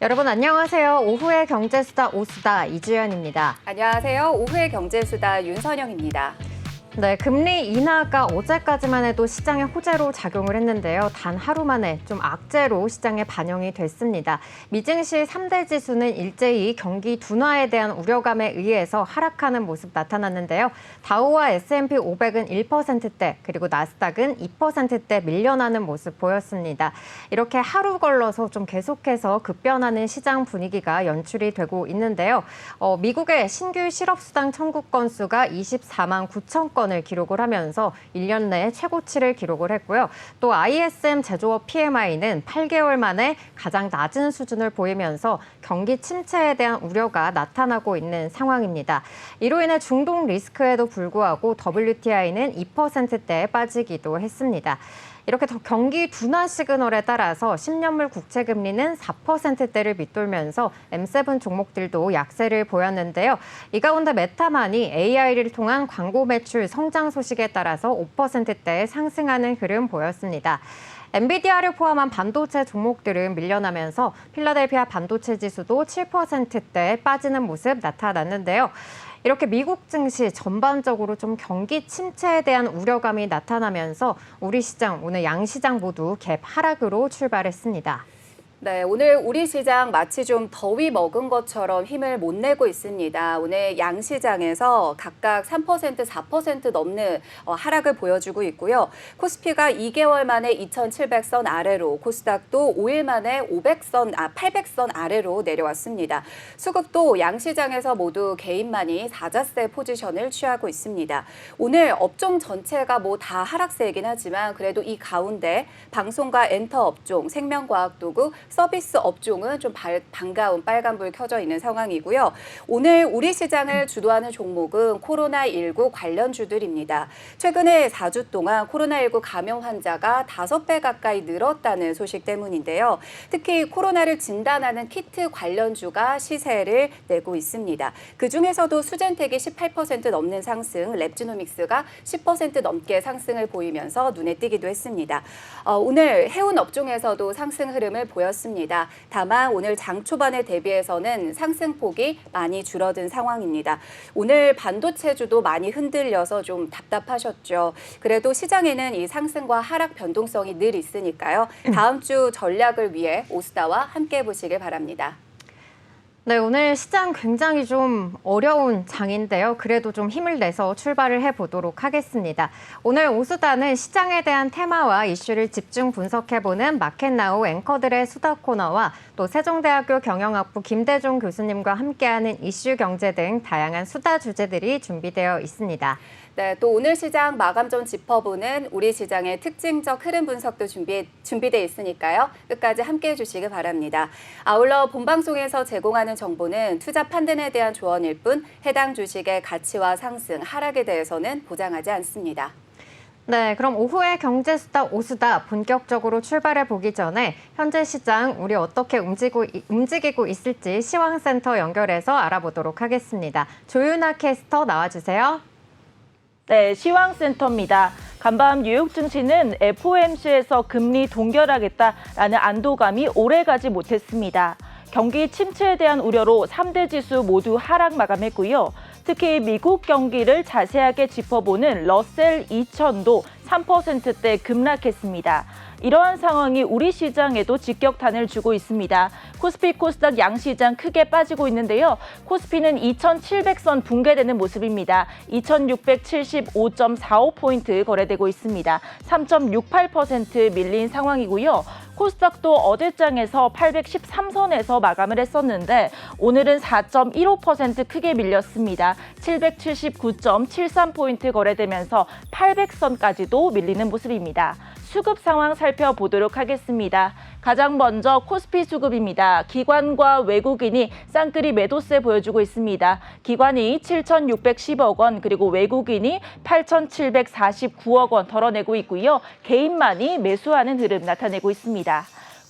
여러분 안녕하세요. 오후의 경제수다 오수다 이주연입니다. 안녕하세요. 오후의 경제수다 윤선영입니다. 네, 금리 인하가 어제까지만 해도 시장의 호재로 작용을 했는데요. 단 하루 만에 좀 악재로 시장에 반영이 됐습니다. 미증시 3대 지수는 일제히 경기 둔화에 대한 우려감에 의해서 하락하는 모습 나타났는데요. 다우와 S&P 500은 1%대, 그리고 나스닥은 2%대 밀려나는 모습 보였습니다. 이렇게 하루 걸러서 좀 계속해서 급변하는 시장 분위기가 연출이 되고 있는데요. 미국의 신규 실업수당 청구 건수가 24만 9천 건 을 기록을 하면서 1년 내 최고치를 기록을 했고요. 또 ISM 제조업 PMI는 8개월 만에 가장 낮은 수준을 보이면서 경기 침체에 대한 우려가 나타나고 있는 상황입니다. 이로 인해 중동 리스크에도 불구하고 WTI는 2%대에 빠지기도 했습니다. 이렇게 경기 둔화 시그널에 따라서 10년물 국채 금리는 4%대를 밑돌면서 M7 종목들도 약세를 보였는데요. 이 가운데 메타만이 AI를 통한 광고 매출 성장 소식에 따라서 5%대에 상승하는 흐름 보였습니다. 엔비디아를 포함한 반도체 종목들은 밀려나면서 필라델피아 반도체 지수도 7%대에 빠지는 모습 나타났는데요. 이렇게 미국 증시 전반적으로 좀 경기 침체에 대한 우려감이 나타나면서 우리 시장, 오늘 양시장 모두 갭 하락으로 출발했습니다. 네, 오늘 우리 시장 마치 좀 더위 먹은 것처럼 힘을 못 내고 있습니다. 오늘 양시장에서 각각 3%, 4% 넘는 하락을 보여주고 있고요. 코스피가 2개월 만에 2,700선 아래로, 코스닥도 5일 만에 800선 아래로 내려왔습니다. 수급도 양시장에서 모두 개인만이 사자세 포지션을 취하고 있습니다. 오늘 업종 전체가 뭐 다 하락세이긴 하지만 그래도 이 가운데 방송과 엔터 업종, 생명과학도구, 서비스 업종은 좀 반가운 빨간불 켜져 있는 상황이고요. 오늘 우리 시장을 주도하는 종목은 코로나19 관련주들입니다. 최근에 4주 동안 코로나19 감염 환자가 5배 가까이 늘었다는 소식 때문인데요. 특히 코로나를 진단하는 키트 관련주가 시세를 내고 있습니다. 그중에서도 수젠텍이 18% 넘는 상승, 랩지노믹스가 10% 넘게 상승을 보이면서 눈에 띄기도 했습니다. 오늘 해운 업종에서도 상승 흐름을 보였습니다. 다만 오늘 장 초반에 대비해서는 상승폭이 많이 줄어든 상황입니다. 오늘 반도체주도 많이 흔들려서 좀 답답하셨죠. 그래도 시장에는 이 상승과 하락 변동성이 늘 있으니까요. 다음 주 전략을 위해 오수다와 함께 보시길 바랍니다. 네, 오늘 시장 굉장히 좀 어려운 장인데요. 그래도 좀 힘을 내서 출발을 해보도록 하겠습니다. 오늘 오수다는 시장에 대한 테마와 이슈를 집중 분석해보는 마켓나우 앵커들의 수다 코너와 또 세종대학교 경영학부 김대종 교수님과 함께하는 이슈 경제 등 다양한 수다 주제들이 준비되어 있습니다. 네, 또 오늘 시장 마감 전 짚어보는 우리 시장의 특징적 흐름 분석도 준비돼 있으니까요. 끝까지 함께해 주시기 바랍니다. 아울러 본방송에서 제공하는 정보는 투자 판단에 대한 조언일 뿐 해당 주식의 가치와 상승, 하락에 대해서는 보장하지 않습니다. 네, 그럼 오후의 경제수다 오수다 본격적으로 출발해 보기 전에 현재 시장 우리 어떻게 움직이고 있을지 시황센터 연결해서 알아보도록 하겠습니다. 조윤아 캐스터 나와주세요. 네, 시황센터입니다. 간밤 뉴욕 증시는 FOMC에서 금리 동결하겠다라는 안도감이 오래가지 못했습니다. 경기 침체에 대한 우려로 3대 지수 모두 하락 마감했고요. 특히 미국 경기를 자세하게 짚어보는 러셀 2000도 3%대 급락했습니다. 이러한 상황이 우리 시장에도 직격탄을 주고 있습니다. 코스피, 코스닥 양시장 크게 빠지고 있는데요. 코스피는 2,700선 붕괴되는 모습입니다. 2,675.45포인트 거래되고 있습니다. 3.68% 밀린 상황이고요. 코스닥도 어제장에서 813선에서 마감을 했었는데 오늘은 4.15% 크게 밀렸습니다. 779.73포인트 거래되면서 800선까지도 밀리는 모습입니다. 수급 상황 살펴보도록 하겠습니다. 가장 먼저 코스피 수급입니다. 기관과 외국인이 쌍끌이 매도세 보여주고 있습니다. 기관이 7,610억 원, 그리고 외국인이 8,749억 원 덜어내고 있고요. 개인만이 매수하는 흐름 나타내고 있습니다.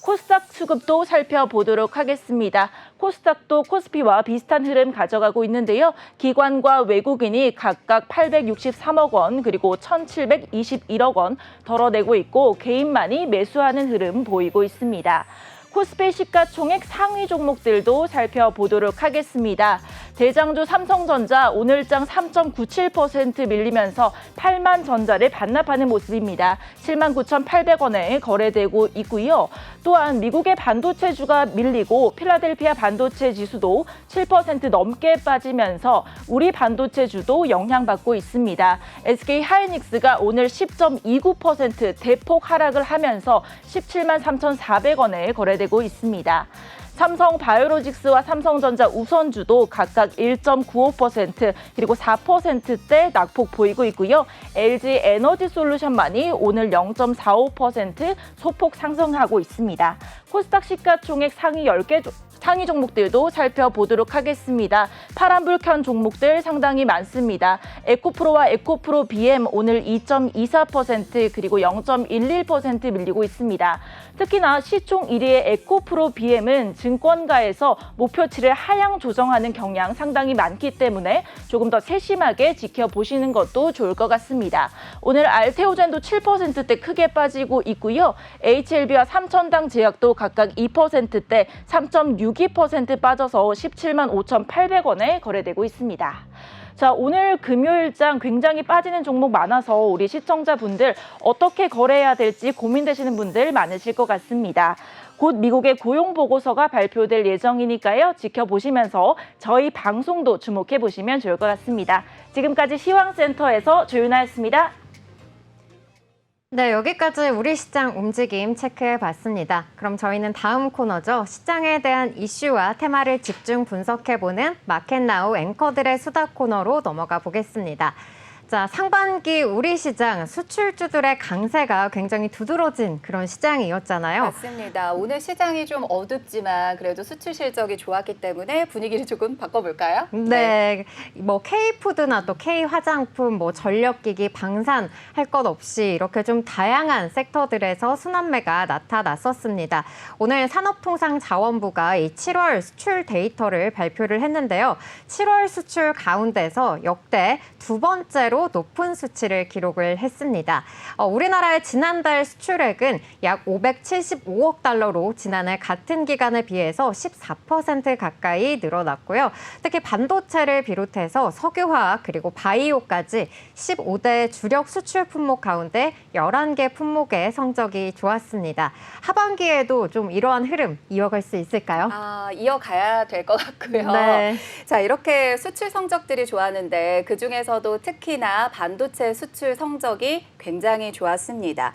코스닥 수급도 살펴보도록 하겠습니다. 코스닥도 코스피와 비슷한 흐름 가져가고 있는데요. 기관과 외국인이 각각 863억 원 그리고 1,721억 원 덜어내고 있고 개인만이 매수하는 흐름 보이고 있습니다. 코스피 시가총액 상위 종목들도 살펴보도록 하겠습니다. 대장주 삼성전자 오늘장 3.97% 밀리면서 8만 전자를 반납하는 모습입니다. 79,800원에 거래되고 있고요. 또한 미국의 반도체주가 밀리고 필라델피아 반도체 지수도 7% 넘게 빠지면서 우리 반도체주도 영향받고 있습니다. SK 하이닉스가 오늘 10.29% 대폭 하락을 하면서 17만 3,400원에 거래되고 있습니다. 삼성 바이오로직스와 삼성전자 우선주도 각각 1.95% 그리고 4%대 낙폭 보이고 있고요. LG 에너지 솔루션만이 오늘 0.45% 소폭 상승하고 있습니다. 코스닥 시가총액 상위 10개 상위 종목들도 살펴보도록 하겠습니다. 파란불 켠 종목들 상당히 많습니다. 에코프로와 에코프로 BM 오늘 2.24% 그리고 0.11% 밀리고 있습니다. 특히나 시총 1위의 에코프로 BM은 증권가에서 목표치를 하향 조정하는 경향 상당히 많기 때문에 조금 더 세심하게 지켜보시는 것도 좋을 것 같습니다. 오늘 알테오젠도 7%대 크게 빠지고 있고요. HLB와 삼천당 제약도 각각 2%대 3.62% 빠져서 17만 5,800원에 거래되고 있습니다. 자, 오늘 금요일장 굉장히 빠지는 종목 많아서 우리 시청자분들 어떻게 거래해야 될지 고민되시는 분들 많으실 것 같습니다. 곧 미국의 고용보고서가 발표될 예정이니까요. 지켜보시면서 저희 방송도 주목해보시면 좋을 것 같습니다. 지금까지 시황센터에서 조윤아였습니다. 네, 여기까지 우리 시장 움직임 체크해봤습니다. 그럼 저희는 다음 코너죠. 시장에 대한 이슈와 테마를 집중 분석해보는 마켓나우 앵커들의 수다 코너로 넘어가 보겠습니다. 자, 상반기 우리 시장 수출주들의 강세가 굉장히 두드러진 그런 시장이었잖아요. 맞습니다. 오늘 시장이 좀 어둡지만 그래도 수출 실적이 좋았기 때문에 분위기를 조금 바꿔볼까요? 네, 뭐 K푸드나 또 K화장품, 뭐 전력기기, 방산 할 것 없이 이렇게 좀 다양한 섹터들에서 순환매가 나타났었습니다. 오늘 산업통상자원부가 이 7월 수출 데이터를 발표를 했는데요. 7월 수출 가운데서 역대 두 번째로 높은 수치를 기록을 했습니다. 우리나라의 지난달 수출액은 약 575억 달러로 지난해 같은 기간에 비해서 14% 가까이 늘어났고요. 특히 반도체를 비롯해서 석유화학 그리고 바이오까지 15대 주력 수출 품목 가운데 11개 품목의 성적이 좋았습니다. 하반기에도 좀 이러한 흐름 이어갈 수 있을까요? 이어가야 될 것 같고요. 네. 자, 이렇게 수출 성적들이 좋았는데 그중에서도 특히나 반도체 수출 성적이 굉장히 좋았습니다.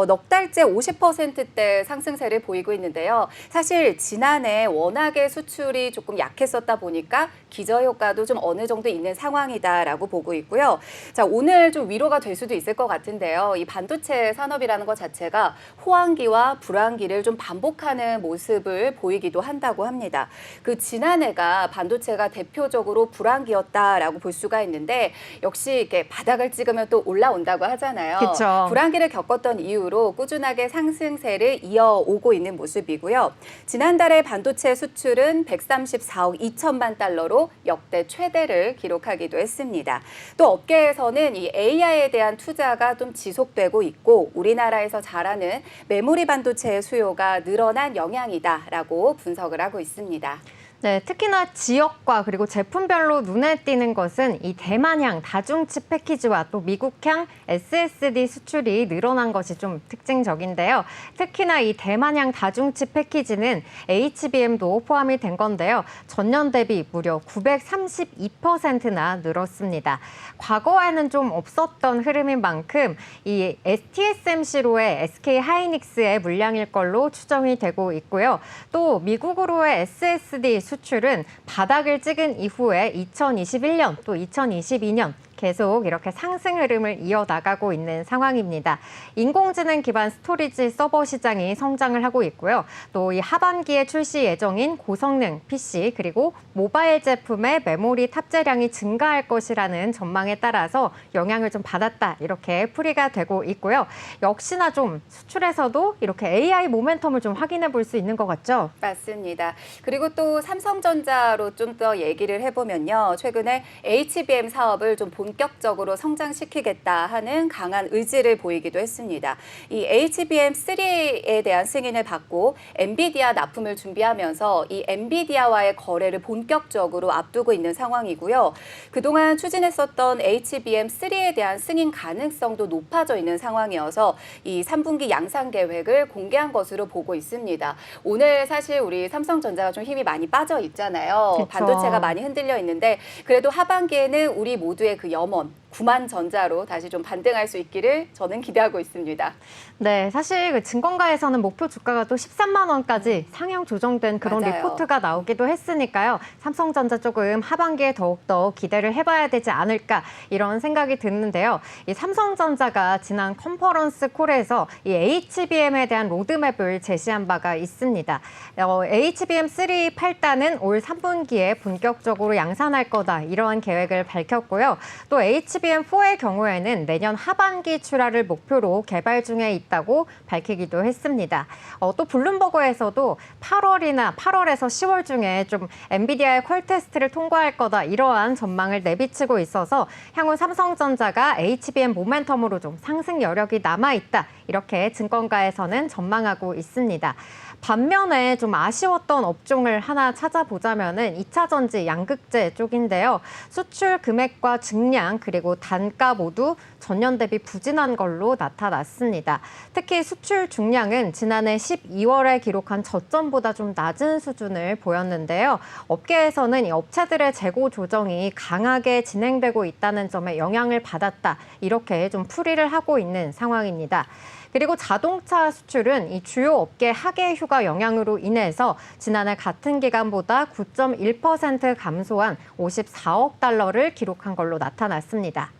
넉 달째 50%대 상승세를 보이고 있는데요. 사실 지난해 워낙에 수출이 조금 약했었다 보니까 기저효과도 좀 어느 정도 있는 상황이다라고 보고 있고요. 자, 오늘 좀 위로가 될 수도 있을 것 같은데요. 이 반도체 산업이라는 것 자체가 호황기와 불황기를 좀 반복하는 모습을 보이기도 한다고 합니다. 그 지난해가 반도체가 대표적으로 불황기였다라고 볼 수가 있는데 역시 이렇게 바닥을 찍으면 또 올라온다고 하잖아요. 그쵸. 불황기를 겪었던 이후로 꾸준하게 상승세를 이어오고 있는 모습이고요. 지난달에 반도체 수출은 134억 2천만 달러로 역대 최대를 기록하기도 했습니다. 또 업계에서는 이 AI에 대한 투자가 좀 지속되고 있고 우리나라에서 잘하는 메모리 반도체의 수요가 늘어난 영향이다라고 분석을 하고 있습니다. 네, 특히나 지역과 그리고 제품별로 눈에 띄는 것은 이 대만향 다중칩 패키지와 또 미국향 SSD 수출이 늘어난 것이 좀 특징적인데요. 특히나 이 대만향 다중칩 패키지는 HBM도 포함이 된 건데요. 전년 대비 무려 932%나 늘었습니다. 과거에는 좀 없었던 흐름인 만큼 이 TSMC로의 SK 하이닉스의 물량일 걸로 추정이 되고 있고요. 또 미국으로의 SSD 수출은 바닥을 찍은 이후에 2021년 또 2022년 계속 이렇게 상승 흐름을 이어나가고 있는 상황입니다. 인공지능 기반 스토리지 서버 시장이 성장을 하고 있고요. 또 이 하반기에 출시 예정인 고성능 PC 그리고 모바일 제품의 메모리 탑재량이 증가할 것이라는 전망에 따라서 영향을 좀 받았다 이렇게 풀이가 되고 있고요. 역시나 좀 수출에서도 이렇게 AI 모멘텀을 좀 확인해 볼 수 있는 것 같죠? 맞습니다. 그리고 또 삼성전자로 좀 더 얘기를 해보면요. 최근에 HBM 사업을 좀 본격적으로 성장시키겠다 하는 강한 의지를 보이기도 했습니다. 이 HBM3에 대한 승인을 받고 엔비디아 납품을 준비하면서 이 엔비디아와의 거래를 본격적으로 앞두고 있는 상황이고요. 그동안 추진했었던 HBM3에 대한 승인 가능성도 높아져 있는 상황이어서 이 3분기 양산 계획을 공개한 것으로 보고 있습니다. 오늘 사실 우리 삼성전자가 좀 힘이 많이 빠져 있잖아요. 그쵸. 반도체가 많이 흔들려 있는데 그래도 하반기에는 우리 모두의 그 염원 9만 전자로 다시 좀 반등할 수 있기를 저는 기대하고 있습니다. 네, 사실 그 증권가에서는 목표 주가가 또 13만 원까지 상향 조정된 그런 맞아요. 리포트가 나오기도 했으니까요. 삼성전자 조금 하반기에 더욱더 기대를 해봐야 되지 않을까 이런 생각이 드는데요. 이 삼성전자가 지난 컨퍼런스 콜에서 이 HBM에 대한 로드맵을 제시한 바가 있습니다. HBM3 8단은 올 3분기에 본격적으로 양산할 거다 이러한 계획을 밝혔고요. 또 HBM4의 경우에는 내년 하반기 출하를 목표로 개발 중에 있다고 밝히기도 했습니다. 또 블룸버그에서도 8월에서 10월 중에 좀 엔비디아의 퀄 테스트를 통과할 거다 이러한 전망을 내비치고 있어서 향후 삼성전자가 HBM 모멘텀으로 좀 상승 여력이 남아있다 이렇게 증권가에서는 전망하고 있습니다. 반면에 좀 아쉬웠던 업종을 하나 찾아보자면은 2차 전지 양극재 쪽인데요. 수출 금액과 증량 그리고 단가 모두 전년 대비 부진한 걸로 나타났습니다. 특히 수출 중량은 지난해 12월에 기록한 저점보다 좀 낮은 수준을 보였는데요. 업계에서는 이 업체들의 재고 조정이 강하게 진행되고 있다는 점에 영향을 받았다. 이렇게 좀 풀이를 하고 있는 상황입니다. 그리고 자동차 수출은 이 주요 업계 하계 휴가 영향으로 인해서 지난해 같은 기간보다 9.1% 감소한 54억 달러를 기록한 걸로 나타났습니다.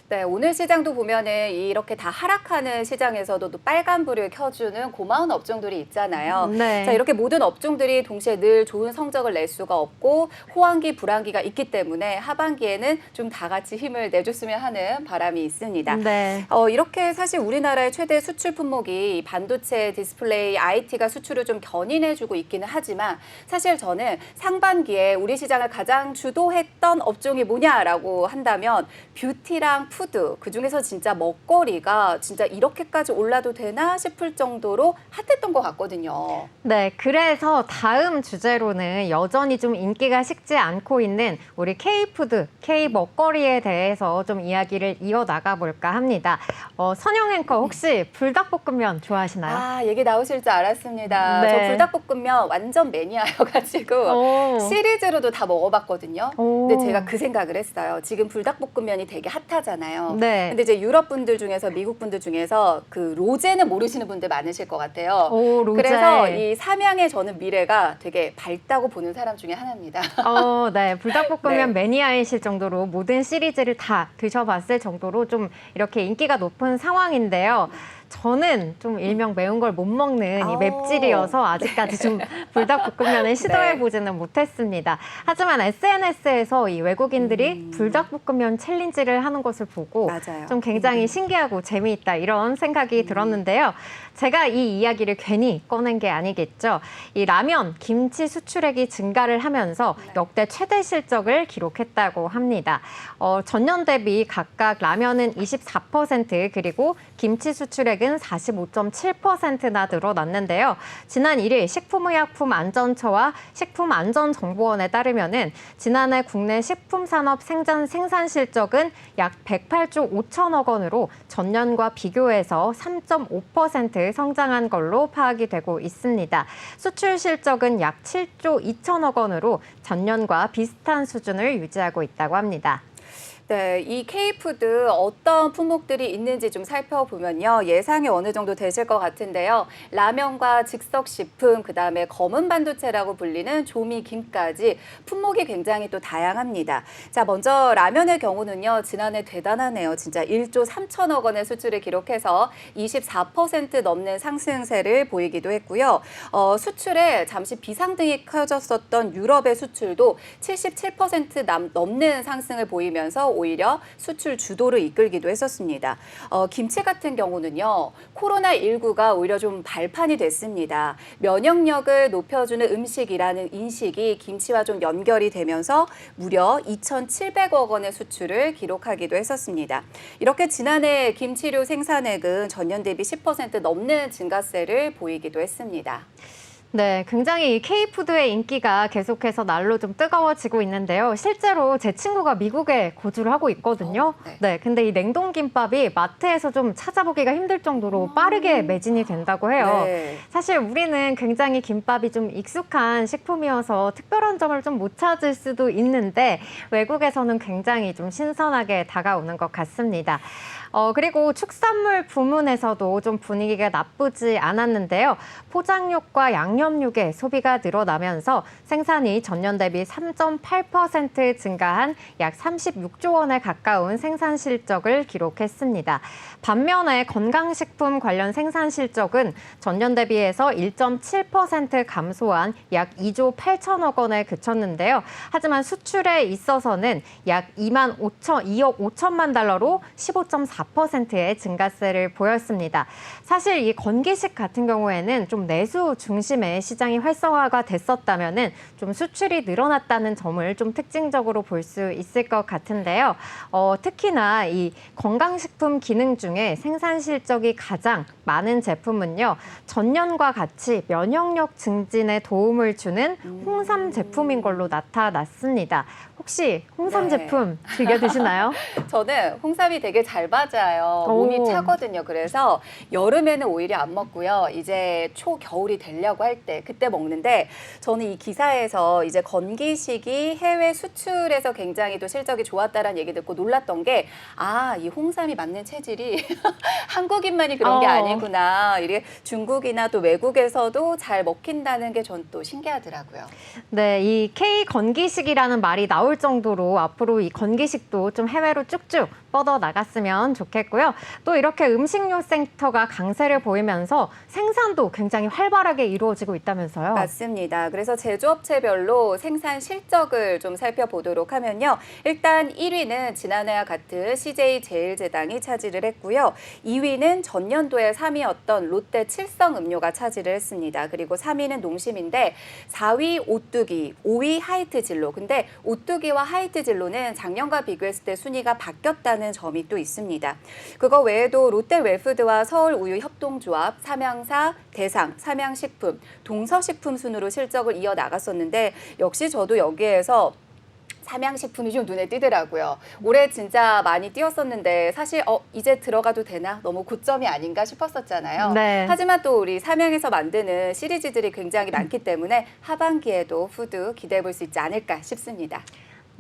네, 오늘 시장도 보면은 이렇게 다 하락하는 시장에서도 또 빨간불을 켜주는 고마운 업종들이 있잖아요. 네. 자, 이렇게 모든 업종들이 동시에 늘 좋은 성적을 낼 수가 없고 호황기, 불황기가 있기 때문에 하반기에는 좀 다 같이 힘을 내줬으면 하는 바람이 있습니다. 네. 이렇게 사실 우리나라의 최대 수출 품목이 반도체, 디스플레이, IT가 수출을 좀 견인해주고 있기는 하지만 사실 저는 상반기에 우리 시장을 가장 주도했던 업종이 뭐냐라고 한다면 뷰티랑 푸드, 그중에서 진짜 먹거리가 진짜 이렇게까지 올라도 되나 싶을 정도로 핫했던 것 같거든요. 네, 그래서 다음 주제로는 여전히 좀 인기가 식지 않고 있는 우리 K푸드, K먹거리에 대해서 좀 이야기를 이어나가 볼까 합니다. 선영 앵커 혹시 불닭볶음면 좋아하시나요? 아, 얘기 나오실 줄 알았습니다. 네. 저 불닭볶음면 완전 매니아여가지고 오. 시리즈로도 다 먹어봤거든요. 오. 근데 제가 그 생각을 했어요. 지금 불닭볶음면이 되게 핫하잖아요. 네. 근데 이제 유럽 분들 중에서 미국 분들 중에서 그 로제는 모르시는 분들 많으실 것 같아요. 오, 로제. 그래서 이 삼양의 저는 미래가 되게 밝다고 보는 사람 중에 하나입니다. 네. 불닭볶음면 네. 매니아이실 정도로 모든 시리즈를 다 드셔봤을 정도로 좀 이렇게 인기가 높은 상황인데요. 저는 좀 일명 매운 걸 못 먹는 이 아오. 맵찔이어서 아직까지 좀 불닭볶음면을 시도해보지는 못했습니다. 하지만 SNS에서 이 외국인들이 불닭볶음면 챌린지를 하는 것을 보고 맞아요. 좀 굉장히 신기하고 재미있다 이런 생각이 들었는데요. 제가 이 이야기를 괜히 꺼낸 게 아니겠죠. 이 라면, 김치 수출액이 증가를 하면서 역대 최대 실적을 기록했다고 합니다. 전년 대비 각각 라면은 24% 그리고 김치 수출액은 45.7%나 늘어났는데요. 지난 1일 식품의약품안전처와 식품안전정보원에 따르면은 지난해 국내 식품산업 생산 실적은 약 108조 5천억 원으로 전년과 비교해서 3.5% 성장한 걸로 파악이 되고 있습니다. 수출 실적은 약 7조 2천억 원으로 전년과 비슷한 수준을 유지하고 있다고 합니다. 네, 이 K푸드 어떤 품목들이 있는지 좀 살펴보면요. 예상이 어느 정도 되실 것 같은데요. 라면과 즉석식품, 그다음에 검은 반도체라고 불리는 조미김까지 품목이 굉장히 또 다양합니다. 자, 먼저 라면의 경우는요. 지난해 대단하네요. 진짜 1조 3천억 원의 수출을 기록해서 24% 넘는 상승세를 보이기도 했고요. 수출에 잠시 비상등이 켜졌었던 유럽의 수출도 77% 넘는 상승을 보이면서 오히려 수출 주도를 이끌기도 했었습니다. 김치 같은 경우는요. 코로나19가 오히려 좀 발판이 됐습니다. 면역력을 높여주는 음식이라는 인식이 김치와 좀 연결이 되면서 무려 2,700억 원의 수출을 기록하기도 했었습니다. 이렇게 지난해 김치류 생산액은 전년 대비 10% 넘는 증가세를 보이기도 했습니다. 네, 굉장히 이 K푸드의 인기가 계속해서 날로 좀 뜨거워지고 있는데요. 실제로 제 친구가 미국에 거주를 하고 있거든요. 네, 근데 이 냉동김밥이 마트에서 좀 찾아보기가 힘들 정도로 빠르게 매진이 된다고 해요. 네. 사실 우리는 굉장히 김밥이 좀 익숙한 식품이어서 특별한 점을 좀 못 찾을 수도 있는데 외국에서는 굉장히 좀 신선하게 다가오는 것 같습니다. 그리고 축산물 부문에서도 좀 분위기가 나쁘지 않았는데요. 포장육과 양념육의 소비가 늘어나면서 생산이 전년 대비 3.8% 증가한 약 36조 원에 가까운 생산 실적을 기록했습니다. 반면에 건강식품 관련 생산 실적은 전년 대비해서 1.7% 감소한 약 2조 8천억 원에 그쳤는데요. 하지만 수출에 있어서는 약 2억 5천만 달러로 15.4%의 증가세를 보였습니다. 사실 이 건기식 같은 경우에는 좀 내수 중심의 시장이 활성화가 됐었다면은 좀 수출이 늘어났다는 점을 좀 특징적으로 볼 수 있을 것 같은데요. 특히나 이 건강식품 기능 중에 생산 실적이 가장 많은 제품은요. 전년과 같이 면역력 증진에 도움을 주는 홍삼 제품인 걸로 나타났습니다. 혹시 홍삼 네. 제품 즐겨 드시나요? 저는 홍삼이 되게 잘 맞아요. 몸이 오. 차거든요. 그래서 여름에는 오히려 안 먹고요. 이제 초겨울이 되려고 할 때 그때 먹는데 저는 이 기사에서 이제 건기식이 해외 수출에서 굉장히 또 실적이 좋았다라는 얘기 듣고 놀랐던 게 이 홍삼이 맞는 체질이 한국인만이 그런 게 아니구나. 이게 중국이나 또 외국에서도 잘 먹힌다는 게 전 또 신기하더라고요. 네, 이 K 건기식이라는 말이 나올 정도로 앞으로 이 건기식도 좀 해외로 쭉쭉 뻗어 나갔으면 좋겠고요. 또 이렇게 음식료 섹터가 강세를 보이면서 생산도 굉장히 활발하게 이루어지고 있다면서요. 맞습니다. 그래서 제조업체별로 생산 실적을 좀 살펴보도록 하면요. 일단 1위는 지난해와 같은 CJ 제일제당이 차지를 했고요. 2위는 전년도에 3위였던 롯데 칠성음료가 차지를 했습니다. 그리고 3위는 농심인데 4위 오뚜기, 5위 하이트진로. 근데 오뚜기와 하이트진로는 작년과 비교했을 때 순위가 바뀌었다는 점이 또 있습니다. 그거 외에도 롯데웰푸드와 서울우유협동조합, 삼양사, 대상, 삼양식품, 동서식품 순으로 실적을 이어나갔었는데 역시 저도 여기에서 삼양식품이 좀 눈에 띄더라고요. 올해 진짜 많이 띄었었는데 사실 이제 들어가도 되나? 너무 고점이 아닌가 싶었었잖아요. 네. 하지만 또 우리 삼양에서 만드는 시리즈들이 굉장히 많기 때문에 하반기에도 푸드 기대해 볼 수 있지 않을까 싶습니다.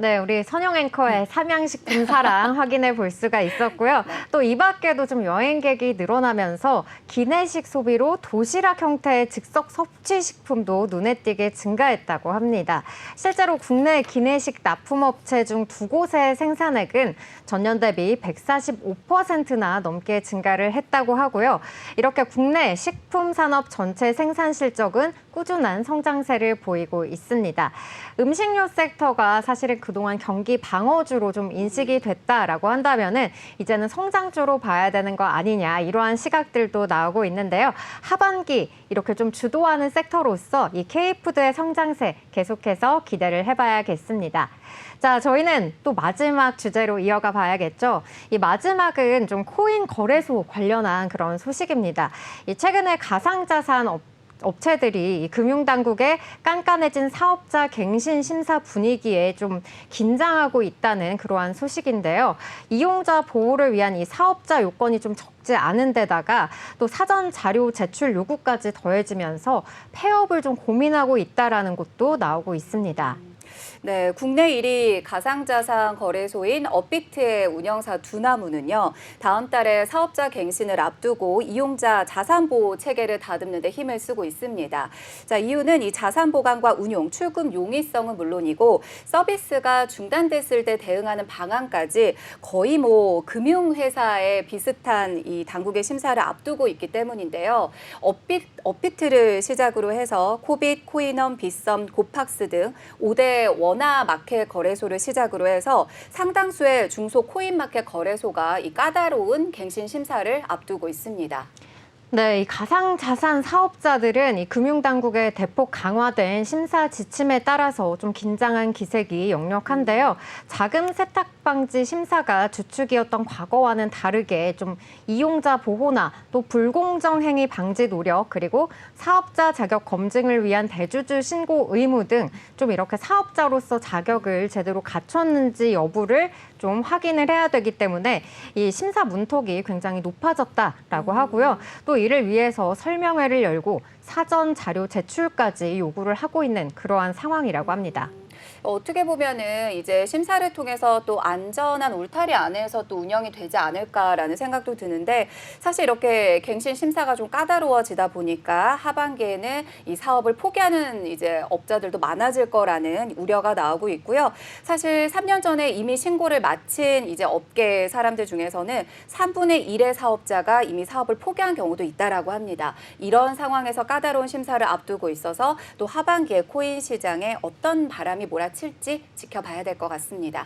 네, 우리 선영 앵커의 삼양식품 사랑 확인해 볼 수가 있었고요. 또 이 밖에도 좀 여행객이 늘어나면서 기내식 소비로 도시락 형태의 즉석 섭취식품도 눈에 띄게 증가했다고 합니다. 실제로 국내 기내식 납품업체 중 두 곳의 생산액은 전년 대비 145%나 넘게 증가를 했다고 하고요. 이렇게 국내 식품 산업 전체 생산 실적은 꾸준한 성장세를 보이고 있습니다. 음식료 섹터가 사실은 그동안 경기 방어주로 좀 인식이 됐다라고 한다면은 이제는 성장주로 봐야 되는 거 아니냐 이러한 시각들도 나오고 있는데요. 하반기 이렇게 좀 주도하는 섹터로서 이 K푸드의 성장세 계속해서 기대를 해봐야겠습니다. 자, 저희는 또 마지막 주제로 이어가 봐야겠죠. 이 마지막은 좀 코인 거래소 관련한 그런 소식입니다. 최근에 가상자산 업체들이 금융당국의 깐깐해진 사업자 갱신 심사 분위기에 좀 긴장하고 있다는 그러한 소식인데요. 이용자 보호를 위한 이 사업자 요건이 좀 적지 않은 데다가 또 사전 자료 제출 요구까지 더해지면서 폐업을 좀 고민하고 있다라는 것도 나오고 있습니다. 네, 국내 1위 가상자산 거래소인 업비트의 운영사 두나무는요. 다음 달에 사업자 갱신을 앞두고 이용자 자산보호 체계를 다듬는 데 힘을 쓰고 있습니다. 자, 이유는 이 자산 보관과 운용, 출금 용이성은 물론이고 서비스가 중단됐을 때 대응하는 방안까지 거의 금융회사에 비슷한 이 당국의 심사를 앞두고 있기 때문인데요. 업비트를 시작으로 해서 코빗, 코인원, 빗썸, 고팍스 등 5대 원화 마켓 거래소를 시작으로 해서 상당수의 중소 코인 마켓 거래소가 이 까다로운 갱신 심사를 앞두고 있습니다. 네, 이 가상자산 사업자들은 이 금융당국의 대폭 강화된 심사 지침에 따라서 좀 긴장한 기색이 역력한데요. 자금 세탁 방지 심사가 주축이었던 과거와는 다르게 좀 이용자 보호나 또 불공정 행위 방지 노력 그리고 사업자 자격 검증을 위한 대주주 신고 의무 등 좀 이렇게 사업자로서 자격을 제대로 갖췄는지 여부를 좀 확인을 해야 되기 때문에 이 심사 문턱이 굉장히 높아졌다라고 하고요. 또 이를 위해서 설명회를 열고 사전 자료 제출까지 요구를 하고 있는 그러한 상황이라고 합니다. 어떻게 보면은 이제 심사를 통해서 또 안전한 울타리 안에서 또 운영이 되지 않을까라는 생각도 드는데 사실 이렇게 갱신 심사가 좀 까다로워지다 보니까 하반기에는 이 사업을 포기하는 이제 업자들도 많아질 거라는 우려가 나오고 있고요. 사실 3년 전에 이미 신고를 마친 이제 업계 사람들 중에서는 3분의 1의 사업자가 이미 사업을 포기한 경우도 있다라고 합니다. 이런 상황에서 까다로운 심사를 앞두고 있어서 또 하반기에 코인 시장에 어떤 바람이 몰아칠지 지켜봐야 될 것 같습니다.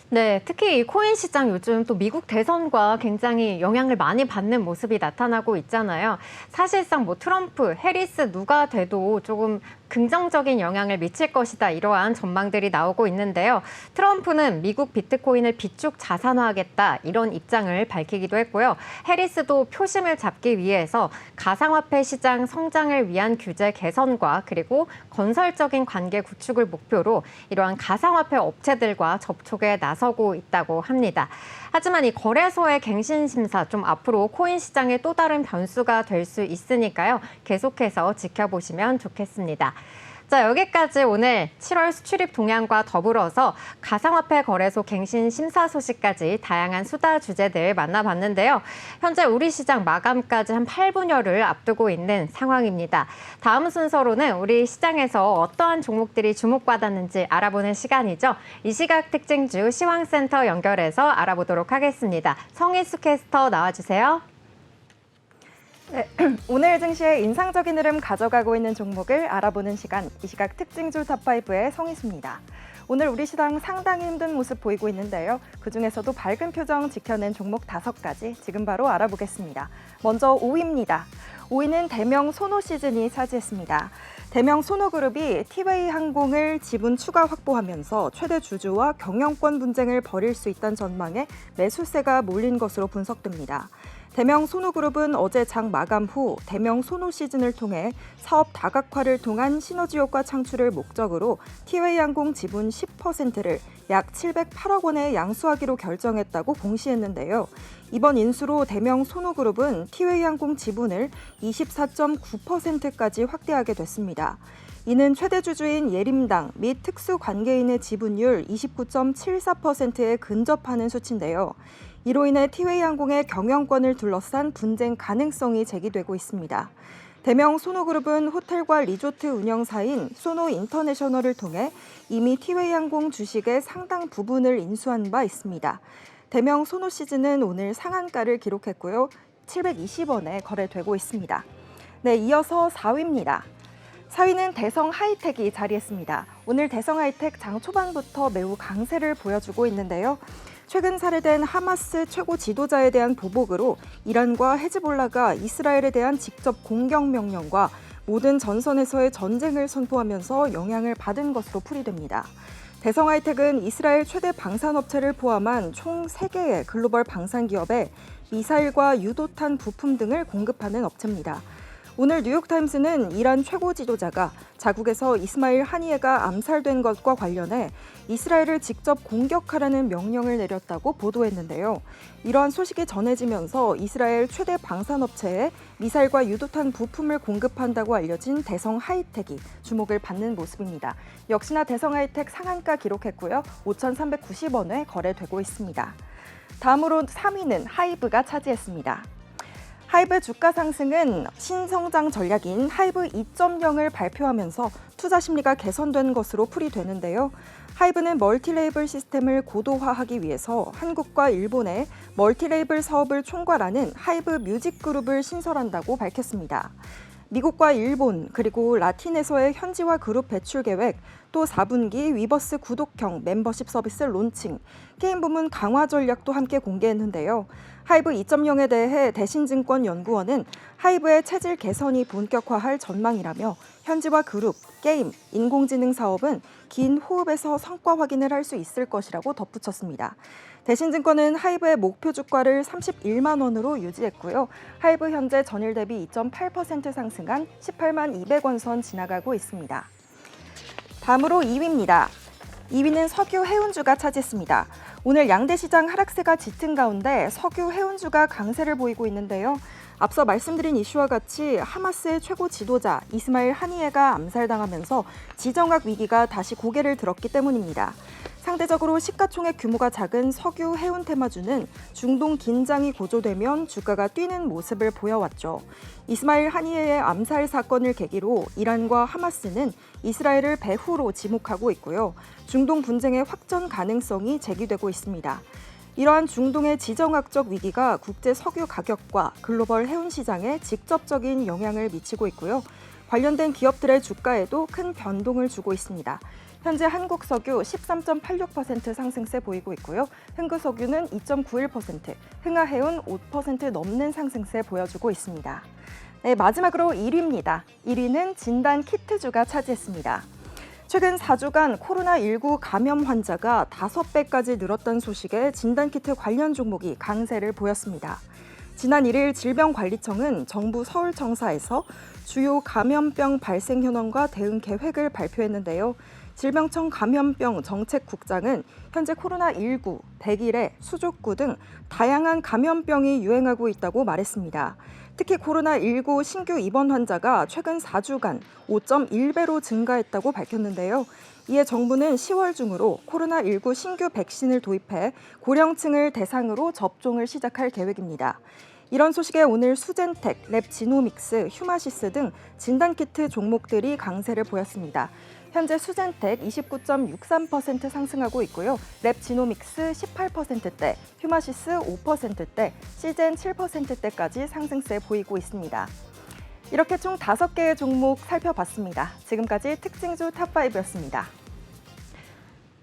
네, 특히 이 코인 시장 요즘 또 미국 대선과 굉장히 영향을 많이 받는 모습이 나타나고 있잖아요. 사실상 뭐 트럼프, 해리스 누가 돼도 조금 긍정적인 영향을 미칠 것이다 이러한 전망들이 나오고 있는데요. 트럼프는 미국 비트코인을 비축 자산화하겠다 이런 입장을 밝히기도 했고요. 해리스도 표심을 잡기 위해서 가상화폐 시장 성장을 위한 규제 개선과 그리고 건설적인 관계 구축을 목표로 이러한 가상화폐 업체들과 접촉에 나서고 있다고 합니다. 하지만 이 거래소의 갱신 심사 좀 앞으로 코인 시장의 또 다른 변수가 될 수 있으니까요. 계속해서 지켜보시면 좋겠습니다. 자, 여기까지 오늘 7월 수출입 동향과 더불어서 가상화폐 거래소 갱신 심사 소식까지 다양한 수다 주제들 만나봤는데요. 현재 우리 시장 마감까지 한 8분여를 앞두고 있는 상황입니다. 다음 순서로는 우리 시장에서 어떠한 종목들이 주목받았는지 알아보는 시간이죠. 이 시각 특징주 시황센터 연결해서 알아보도록 하겠습니다. 성희수 캐스터 나와주세요. 네, 오늘 증시의 인상적인 흐름 가져가고 있는 종목을 알아보는 시간, 이 시각 특징주 탑5의 성희수입니다. 오늘 우리 시장 상당히 힘든 모습 보이고 있는데요. 그중에서도 밝은 표정 지켜낸 종목 5가지 지금 바로 알아보겠습니다. 먼저 5위입니다. 5위는 대명 소노 시즌이 차지했습니다. 대명 소노그룹이 티웨이 항공을 지분 추가 확보하면서 최대 주주와 경영권 분쟁을 벌일 수 있다는 전망에 매수세가 몰린 것으로 분석됩니다. 대명 소노그룹은 어제 장 마감 후 대명 소노 시즌을 통해 사업 다각화를 통한 시너지 효과 창출을 목적으로 티웨이 항공 지분 10%를 약 708억 원에 양수하기로 결정했다고 공시했는데요. 이번 인수로 대명 소노그룹은 티웨이 항공 지분을 24.9%까지 확대하게 됐습니다. 이는 최대 주주인 예림당 및 특수관계인의 지분율 29.74%에 근접하는 수치인데요. 이로 인해 티웨이 항공의 경영권을 둘러싼 분쟁 가능성이 제기되고 있습니다. 대명 소노그룹은 호텔과 리조트 운영사인 소노 인터내셔널을 통해 이미 티웨이 항공 주식의 상당 부분을 인수한 바 있습니다. 대명 소노 시즌은 오늘 상한가를 기록했고요. 720원에 거래되고 있습니다. 네, 이어서 4위입니다. 4위는 대성 하이텍이 자리했습니다. 오늘 대성 하이텍 장 초반부터 매우 강세를 보여주고 있는데요. 최근 살해된 하마스 최고 지도자에 대한 보복으로 이란과 헤즈볼라가 이스라엘에 대한 직접 공격 명령과 모든 전선에서의 전쟁을 선포하면서 영향을 받은 것으로 풀이됩니다. 대성 하이텍은 이스라엘 최대 방산업체를 포함한 총 3개의 글로벌 방산기업에 미사일과 유도탄 부품 등을 공급하는 업체입니다. 오늘 뉴욕타임스는 이란 최고 지도자가 자국에서 이스마일 하니에가 암살된 것과 관련해 이스라엘을 직접 공격하라는 명령을 내렸다고 보도했는데요. 이러한 소식이 전해지면서 이스라엘 최대 방산업체에 미사일과 유도탄 부품을 공급한다고 알려진 대성 하이텍이 주목을 받는 모습입니다. 역시나 대성 하이텍 상한가 기록했고요. 5,390원에 거래되고 있습니다. 다음으로 3위는 하이브가 차지했습니다. 하이브 주가 상승은 신성장 전략인 하이브 2.0을 발표하면서 투자 심리가 개선된 것으로 풀이되는데요. 하이브는 멀티레이블 시스템을 고도화하기 위해서 한국과 일본의 멀티레이블 사업을 총괄하는 하이브 뮤직그룹을 신설한다고 밝혔습니다. 미국과 일본 그리고 라틴에서의 현지화 그룹 배출 계획, 또 4분기 위버스 구독형 멤버십 서비스 론칭, 게임 부문 강화 전략도 함께 공개했는데요. 하이브 2.0에 대해 대신증권연구원은 하이브의 체질 개선이 본격화할 전망이라며 현지화 그룹, 게임, 인공지능 사업은 긴 호흡에서 성과 확인을 할 수 있을 것이라고 덧붙였습니다. 대신증권은 하이브의 목표 주가를 31만 원으로 유지했고요. 하이브 현재 전일 대비 2.8% 상승한 18만 200원 선 지나가고 있습니다. 다음으로 2위입니다. 2위는 석유 해운주가 차지했습니다. 오늘 양대 시장 하락세가 짙은 가운데 석유 해운주가 강세를 보이고 있는데요. 앞서 말씀드린 이슈와 같이 하마스의 최고 지도자 이스마일 하니예가 암살당하면서 지정학 위기가 다시 고개를 들었기 때문입니다. 상대적으로 시가총액 규모가 작은 석유 해운 테마주는 중동 긴장이 고조되면 주가가 뛰는 모습을 보여왔죠. 이스마일 하니예의 암살 사건을 계기로 이란과 하마스는 이스라엘을 배후로 지목하고 있고요. 중동 분쟁의 확전 가능성이 제기되고 있습니다. 이러한 중동의 지정학적 위기가 국제 석유 가격과 글로벌 해운 시장에 직접적인 영향을 미치고 있고요. 관련된 기업들의 주가에도 큰 변동을 주고 있습니다. 현재 한국석유 13.86% 상승세 보이고 있고요. 흥구석유는 2.91%, 흥하해운 5% 넘는 상승세 보여주고 있습니다. 네, 마지막으로 1위입니다. 1위는 진단키트주가 차지했습니다. 최근 4주간 코로나19 감염 환자가 5배까지 늘었던 소식에 진단키트 관련 종목이 강세를 보였습니다. 지난 1일 질병관리청은 정부 서울청사에서 주요 감염병 발생 현황과 대응 계획을 발표했는데요. 질병청 감염병 정책국장은 현재 코로나19, 백일에, 수족구 등 다양한 감염병이 유행하고 있다고 말했습니다. 특히 코로나19 신규 입원 환자가 최근 4주간 5.1배로 증가했다고 밝혔는데요. 이에 정부는 10월 중으로 코로나19 신규 백신을 도입해 고령층을 대상으로 접종을 시작할 계획입니다. 이런 소식에 오늘 수젠텍, 랩지노믹스, 휴마시스 등 진단키트 종목들이 강세를 보였습니다. 현재 수젠텍 29.63% 상승하고 있고요. 랩지노믹스 18%대, 휴마시스 5%대, 시젠 7%대까지 상승세 보이고 있습니다. 이렇게 총 5개의 종목 살펴봤습니다. 지금까지 특징주 탑5였습니다.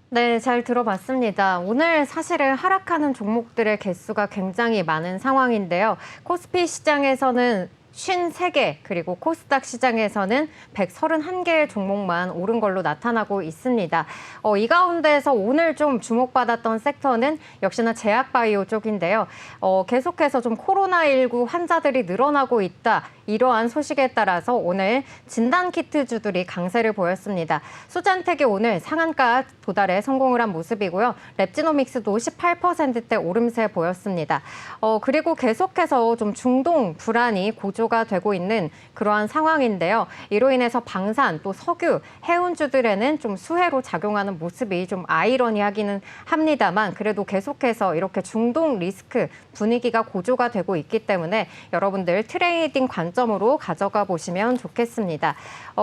네, 잘 들어봤습니다. 오늘 사실은 하락하는 종목들의 개수가 굉장히 많은 상황인데요. 코스피 시장에서는 53개, 그리고 코스닥 시장에서는 131개의 종목만 오른 걸로 나타나고 있습니다. 이 가운데서 오늘 좀 주목받았던 섹터는 역시나 제약바이오 쪽인데요. 계속해서 좀 코로나19 환자들이 늘어나고 있다. 이러한 소식에 따라서 오늘 진단키트주들이 강세를 보였습니다. 수젠텍이 오늘 상한가 도달에 성공을 한 모습이고요. 랩지노믹스도 18%대 오름세 보였습니다. 그리고 계속해서 좀 중동 불안이 고조가 되고 있는 그러한 상황인데요. 이로 인해서 방산 또 석유, 해운주들에는 좀 수혜로 작용하는 모습이 좀 아이러니하기는 합니다만 그래도 계속해서 이렇게 중동 리스크 분위기가 고조가 되고 있기 때문에 여러분들 트레이딩 관점으로 가져가 보시면 좋겠습니다.